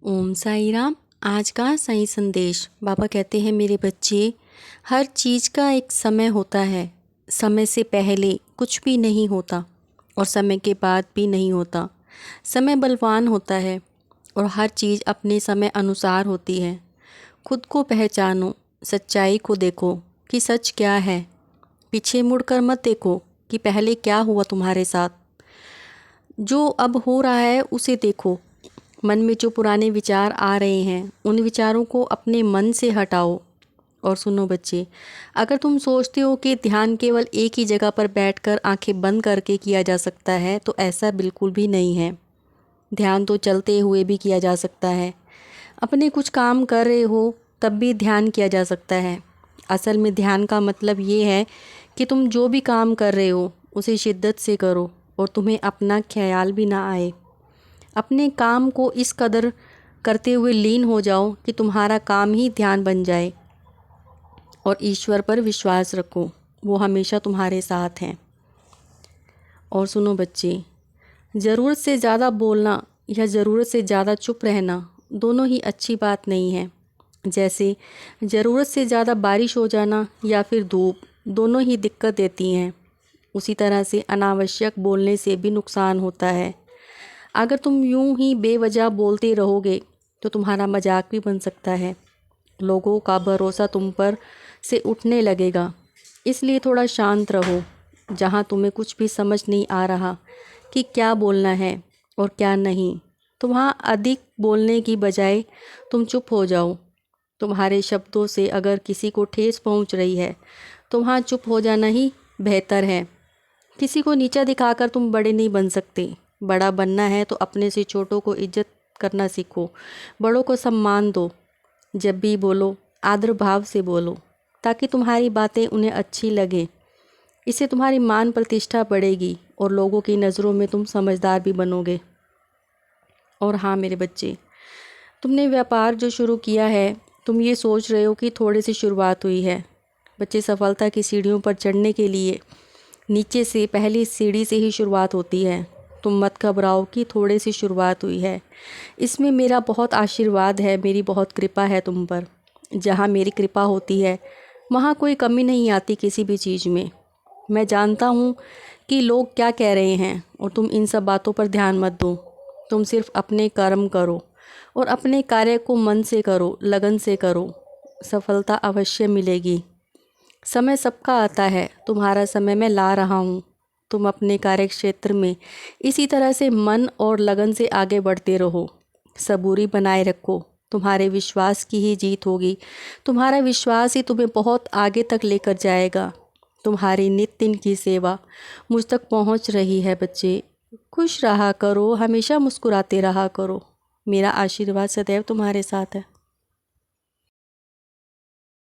ओम साई राम। आज का सही संदेश। बाबा कहते हैं, मेरे बच्चे, हर चीज़ का एक समय होता है। समय से पहले कुछ भी नहीं होता और समय के बाद भी नहीं होता। समय बलवान होता है और हर चीज़ अपने समय अनुसार होती है। खुद को पहचानो, सच्चाई को देखो कि सच क्या है। पीछे मुड़कर मत देखो कि पहले क्या हुआ तुम्हारे साथ। जो अब हो रहा है उसे देखो। मन में जो पुराने विचार आ रहे हैं उन विचारों को अपने मन से हटाओ। और सुनो बच्चे, अगर तुम सोचते हो कि ध्यान केवल एक ही जगह पर बैठकर आंखें बंद करके किया जा सकता है तो ऐसा बिल्कुल भी नहीं है। ध्यान तो चलते हुए भी किया जा सकता है। अपने कुछ काम कर रहे हो तब भी ध्यान किया जा सकता है। असल में ध्यान का मतलब ये है कि तुम जो भी काम कर रहे हो उसे शिद्दत से करो और तुम्हें अपना ख्याल भी ना आए। अपने काम को इस कदर करते हुए लीन हो जाओ कि तुम्हारा काम ही ध्यान बन जाए। और ईश्वर पर विश्वास रखो, वो हमेशा तुम्हारे साथ हैं। और सुनो बच्चे, ज़रूरत से ज़्यादा बोलना या ज़रूरत से ज़्यादा चुप रहना दोनों ही अच्छी बात नहीं है। जैसे ज़रूरत से ज़्यादा बारिश हो जाना या फिर धूप, दोनों ही दिक्कत देती हैं। उसी तरह से अनावश्यक बोलने से भी नुकसान होता है। अगर तुम यूं ही बेवजह बोलते रहोगे तो तुम्हारा मजाक भी बन सकता है। लोगों का भरोसा तुम पर से उठने लगेगा। इसलिए थोड़ा शांत रहो। जहाँ तुम्हें कुछ भी समझ नहीं आ रहा कि क्या बोलना है और क्या नहीं, तो वहाँ अधिक बोलने की बजाय तुम चुप हो जाओ। तुम्हारे शब्दों से अगर किसी को ठेस पहुँच रही है तो वहाँ चुप हो जाना ही बेहतर है। किसी को नीचा दिखाकर तुम बड़े नहीं बन सकते। बड़ा बनना है तो अपने से छोटों को इज्जत करना सीखो। बड़ों को सम्मान दो। जब भी बोलो आदर भाव से बोलो ताकि तुम्हारी बातें उन्हें अच्छी लगे। इससे तुम्हारी मान प्रतिष्ठा बढ़ेगी और लोगों की नज़रों में तुम समझदार भी बनोगे। और हाँ मेरे बच्चे, तुमने व्यापार जो शुरू किया है, तुम ये सोच रहे हो कि थोड़े से शुरुआत हुई है। बच्चे, सफलता की सीढ़ियों पर चढ़ने के लिए नीचे से पहली सीढ़ी से ही शुरुआत होती है। तुम मत घबराओ कि थोड़े सी शुरुआत हुई है। इसमें मेरा बहुत आशीर्वाद है, मेरी बहुत कृपा है तुम पर। जहाँ मेरी कृपा होती है वहाँ कोई कमी नहीं आती किसी भी चीज़ में। मैं जानता हूँ कि लोग क्या कह रहे हैं और तुम इन सब बातों पर ध्यान मत दो। तुम सिर्फ अपने कर्म करो और अपने कार्य को मन से करो, लगन से करो। सफलता अवश्य मिलेगी। समय सबका आता है, तुम्हारा समय मैं ला रहा हूँ। तुम अपने कार्य क्षेत्र में इसी तरह से मन और लगन से आगे बढ़ते रहो। सबूरी बनाए रखो। तुम्हारे विश्वास की ही जीत होगी। तुम्हारा विश्वास ही तुम्हें बहुत आगे तक लेकर जाएगा। तुम्हारी नित्य दिन की सेवा मुझ तक पहुँच रही है बच्चे। खुश रहा करो, हमेशा मुस्कुराते रहा करो। मेरा आशीर्वाद सदैव तुम्हारे साथ है।